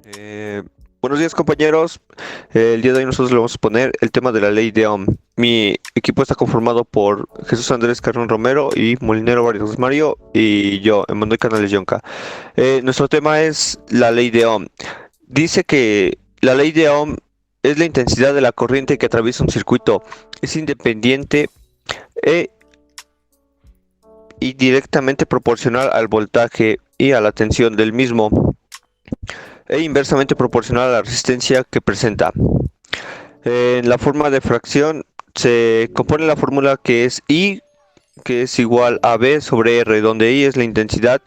Eh, Buenos días, compañeros. El día de hoy nosotros le vamos a poner el tema de la ley de Ohm. Mi equipo está conformado por Jesús Andrés Carrón Romero y Molinero Vargas Mario y yo, Emanuel Canales Yonca. Nuestro tema es la ley de Ohm. Dice que la ley de Ohm es la intensidad de la corriente que atraviesa un circuito. Es independiente e y directamente proporcional al voltaje y a la tensión del mismo, e inversamente proporcional a la resistencia que presenta. En la forma de fracción se compone la fórmula que es I, que es igual a B sobre R, donde I es la intensidad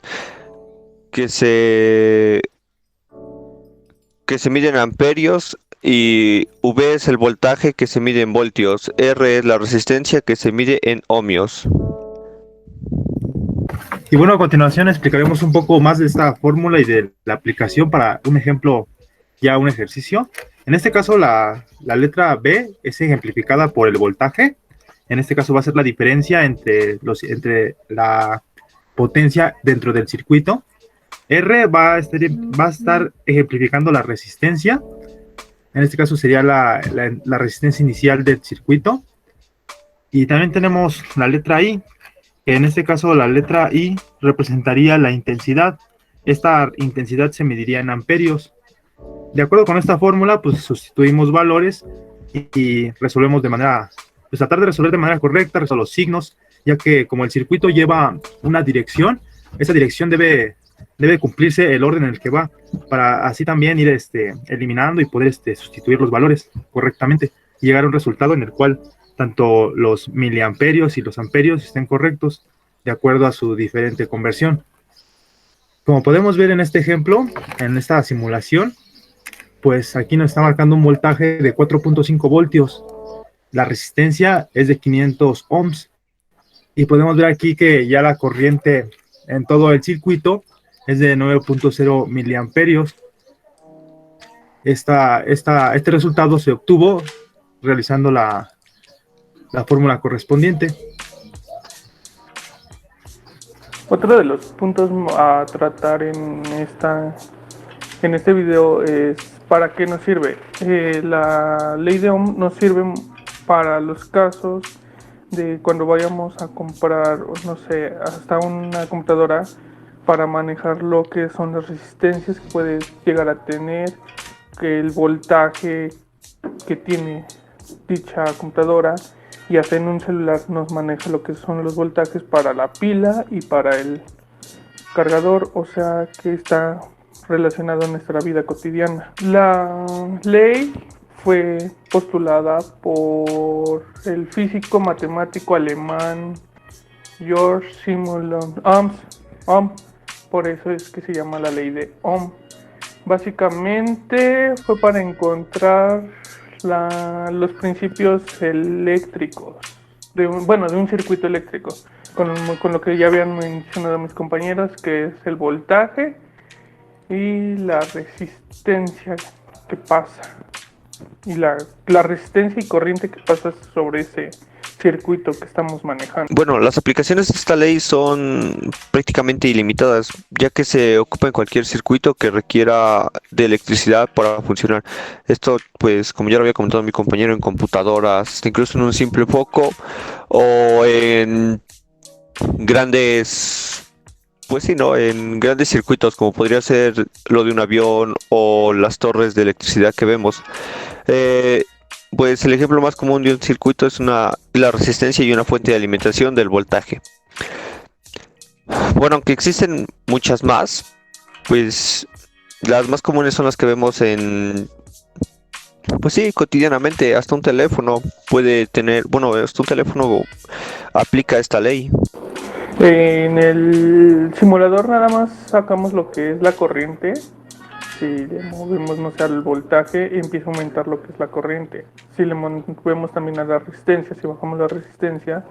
que se, que se mide en amperios y V es el voltaje que se mide en voltios. R es la resistencia que se mide en ohmios. Y bueno, a continuación explicaremos un poco más de esta fórmula y de la aplicación para un ejemplo, ya un ejercicio. En este caso, la letra B es ejemplificada por el voltaje. En este caso va a ser la diferencia entre la potencia dentro del circuito. R va a estar ejemplificando la resistencia. En este caso sería la resistencia inicial del circuito. Y también tenemos la letra I. En este caso, la letra I representaría la intensidad. Esta intensidad se mediría en amperios. De acuerdo con esta fórmula, pues sustituimos valores y resolvemos de manera, pues tratar de resolver de manera correcta, resolver los signos, ya que como el circuito lleva una dirección, esa dirección debe cumplirse el orden en el que va, para así también ir eliminando y poder sustituir los valores correctamente y llegar a un resultado en el cual tanto los miliamperios y los amperios estén correctos de acuerdo a su diferente conversión. Como podemos ver en este ejemplo, en esta simulación, pues aquí nos está marcando un voltaje de 4.5 voltios. La resistencia es de 500 ohms. Y podemos ver aquí que ya la corriente en todo el circuito es de 9.0 miliamperios. Este resultado se obtuvo realizando la fórmula correspondiente. Otro de los puntos a tratar en este video es para qué nos sirve. La ley de Ohm nos sirve para los casos de cuando vayamos a comprar, no sé, hasta una computadora para manejar lo que son las resistencias que puede llegar a tener, que el voltaje que tiene dicha computadora, y hasta en un celular nos maneja lo que son los voltajes para la pila y para el cargador, o sea que está relacionado a nuestra vida cotidiana. La ley fue postulada por el físico matemático alemán Georg Simonson Ohm, por eso es que se llama la ley de Ohm. Básicamente fue para encontrar los principios eléctricos de un circuito eléctrico, con lo que ya habían mencionado mis compañeros, que es el voltaje y la resistencia que pasa, y la resistencia y corriente que pasa sobre ese circuito que estamos manejando. Bueno, las aplicaciones de esta ley son prácticamente ilimitadas, ya que se ocupa en cualquier circuito que requiera de electricidad para funcionar. Esto, pues, como ya lo había comentado mi compañero, en computadoras, incluso en un simple foco o en grandes, pues sí, ¿no? En grandes circuitos, como podría ser lo de un avión o las torres de electricidad que vemos. Eh, pues el ejemplo más común de un circuito es la resistencia y una fuente de alimentación del voltaje. Bueno, aunque existen muchas más, pues las más comunes son las que vemos pues sí, cotidianamente. Hasta un teléfono puede tener, bueno, hasta un teléfono aplica esta ley. En el simulador nada más sacamos lo que es la corriente. Si le movemos, no sé, el voltaje, empieza a aumentar lo que es la corriente. Si le movemos también a la resistencia, si bajamos la resistencia,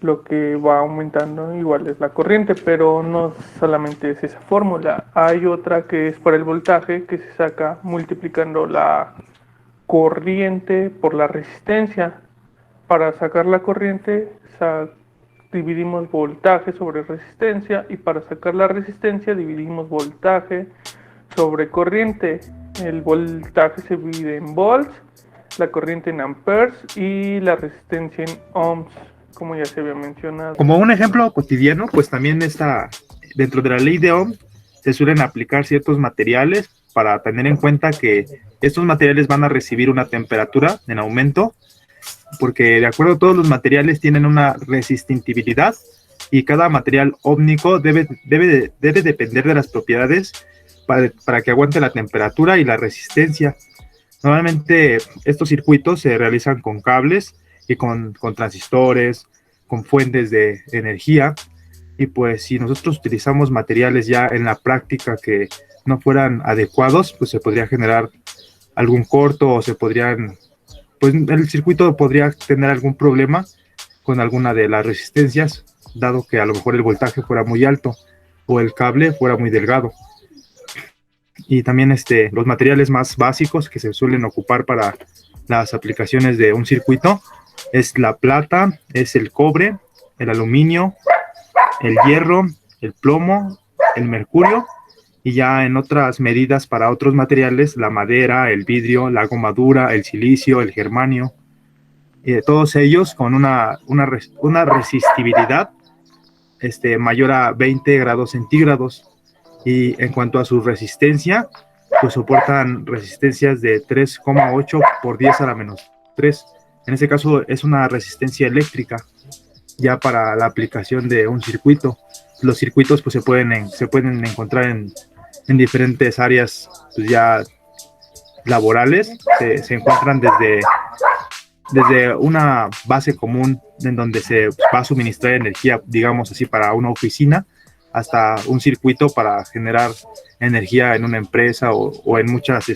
lo que va aumentando igual es la corriente, pero no solamente es esa fórmula. Hay otra que es para el voltaje, que se saca multiplicando la corriente por la resistencia. Para sacar la corriente, dividimos voltaje sobre resistencia, y para sacar la resistencia dividimos voltaje sobre corriente. El voltaje se divide en volts, la corriente en amperes y la resistencia en ohms, como ya se había mencionado. Como un ejemplo cotidiano, pues también está dentro de la ley de Ohm, se suelen aplicar ciertos materiales para tener en cuenta que estos materiales van a recibir una temperatura en aumento, porque de acuerdo a todos los materiales tienen una resistibilidad y cada material ómnico debe depender de las propiedades para que aguante la temperatura y la resistencia. Normalmente estos circuitos se realizan con cables y con transistores, con fuentes de energía, y pues si nosotros utilizamos materiales ya en la práctica que no fueran adecuados, pues se podría generar algún corto o pues el circuito podría tener algún problema con alguna de las resistencias, dado que a lo mejor el voltaje fuera muy alto o el cable fuera muy delgado. Y también los materiales más básicos que se suelen ocupar para las aplicaciones de un circuito es la plata, es el cobre, el aluminio, el hierro, el plomo, el mercurio, y ya en otras medidas para otros materiales, la madera, el vidrio, la goma dura, el silicio, el germanio, todos ellos con una resistibilidad mayor a 20 grados centígrados. Y en cuanto a su resistencia, pues soportan resistencias de 3,8 por 10 a la menos 3. En este caso es una resistencia eléctrica ya para la aplicación de un circuito. Los circuitos pues se pueden encontrar en diferentes áreas pues, ya laborales. Se encuentran desde una base común en donde se va a suministrar energía, digamos así, para una oficina, hasta un circuito para generar energía en una empresa o en muchas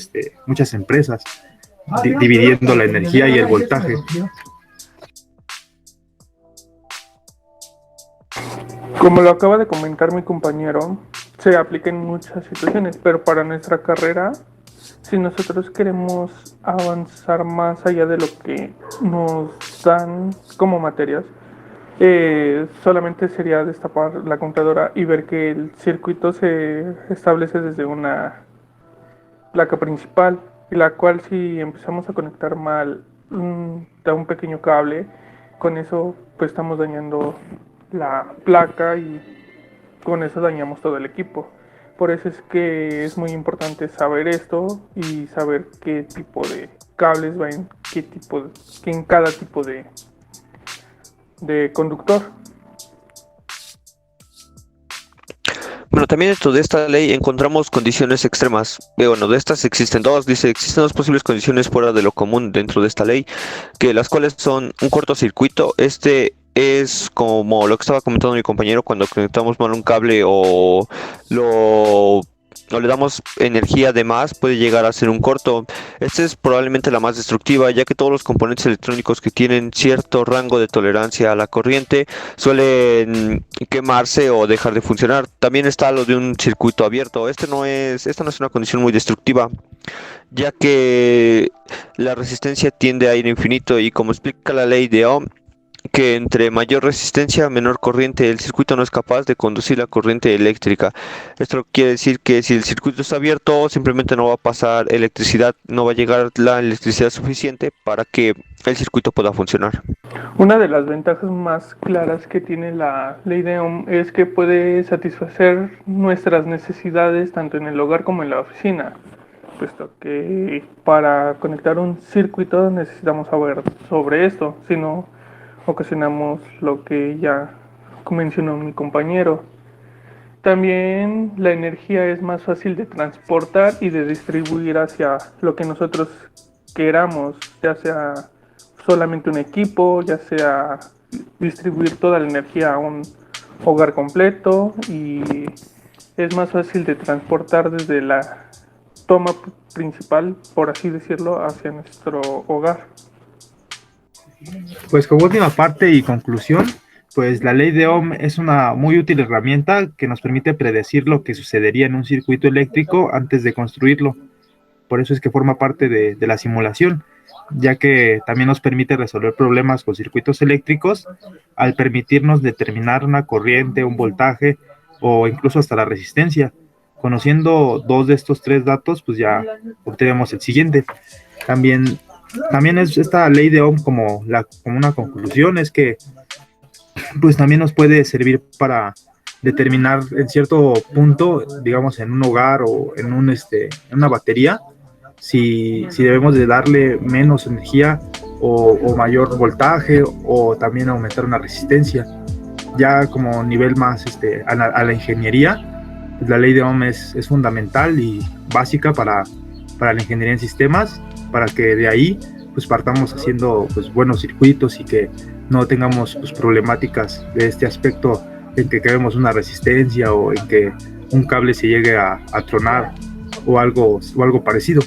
empresas, dividiendo la energía y el voltaje. Como lo acaba de comentar mi compañero, se aplica en muchas situaciones, pero para nuestra carrera, si nosotros queremos avanzar más allá de lo que nos dan como materias, solamente sería destapar la computadora y ver que el circuito se establece desde una placa principal, y la cual si empezamos a conectar mal da un pequeño cable, con eso pues estamos dañando la placa y con eso dañamos todo el equipo. Por eso es que es muy importante saber esto y saber qué tipo de cables va en cada tipo de conductor. Bueno, también dentro de esta ley encontramos condiciones extremas. Bueno, de estas existen dos. Dice, existen dos posibles condiciones fuera de lo común dentro de esta ley, que las cuales son un cortocircuito. Es como lo que estaba comentando mi compañero cuando conectamos mal un cable o le damos energía de más, puede llegar a ser un corto. Esta es probablemente la más destructiva, ya que todos los componentes electrónicos que tienen cierto rango de tolerancia a la corriente suelen quemarse o dejar de funcionar. También está lo de un circuito abierto. Esta no es una condición muy destructiva, ya que la resistencia tiende a ir infinito, y como explica la ley de Ohm, que entre mayor resistencia, menor corriente, el circuito no es capaz de conducir la corriente eléctrica. Esto quiere decir que si el circuito está abierto, simplemente no va a pasar electricidad, no va a llegar la electricidad suficiente para que el circuito pueda funcionar. Una de las ventajas más claras que tiene la ley de Ohm es que puede satisfacer nuestras necesidades tanto en el hogar como en la oficina, puesto que para conectar un circuito necesitamos saber sobre esto, si no ocasionamos lo que ya mencionó mi compañero. También la energía es más fácil de transportar y de distribuir hacia lo que nosotros queramos, ya sea solamente un equipo, ya sea distribuir toda la energía a un hogar completo, y es más fácil de transportar desde la toma principal, por así decirlo, hacia nuestro hogar. Pues como última parte y conclusión, pues la ley de Ohm es una muy útil herramienta que nos permite predecir lo que sucedería en un circuito eléctrico antes de construirlo. Por eso es que forma parte de la simulación, ya que también nos permite resolver problemas con circuitos eléctricos al permitirnos determinar una corriente, un voltaje o incluso hasta la resistencia. Conociendo dos de estos tres datos, pues ya obtenemos el siguiente. También es esta ley de Ohm como una conclusión, es que pues también nos puede servir para determinar en cierto punto, digamos en un hogar o en una batería, si debemos de darle menos energía o mayor voltaje, o también aumentar una resistencia. Ya como nivel más a la ingeniería, pues la ley de Ohm es fundamental y básica para la ingeniería en sistemas, para que de ahí pues partamos haciendo pues buenos circuitos y que no tengamos pues problemáticas de este aspecto, en que creemos una resistencia o en que un cable se llegue a tronar o algo parecido.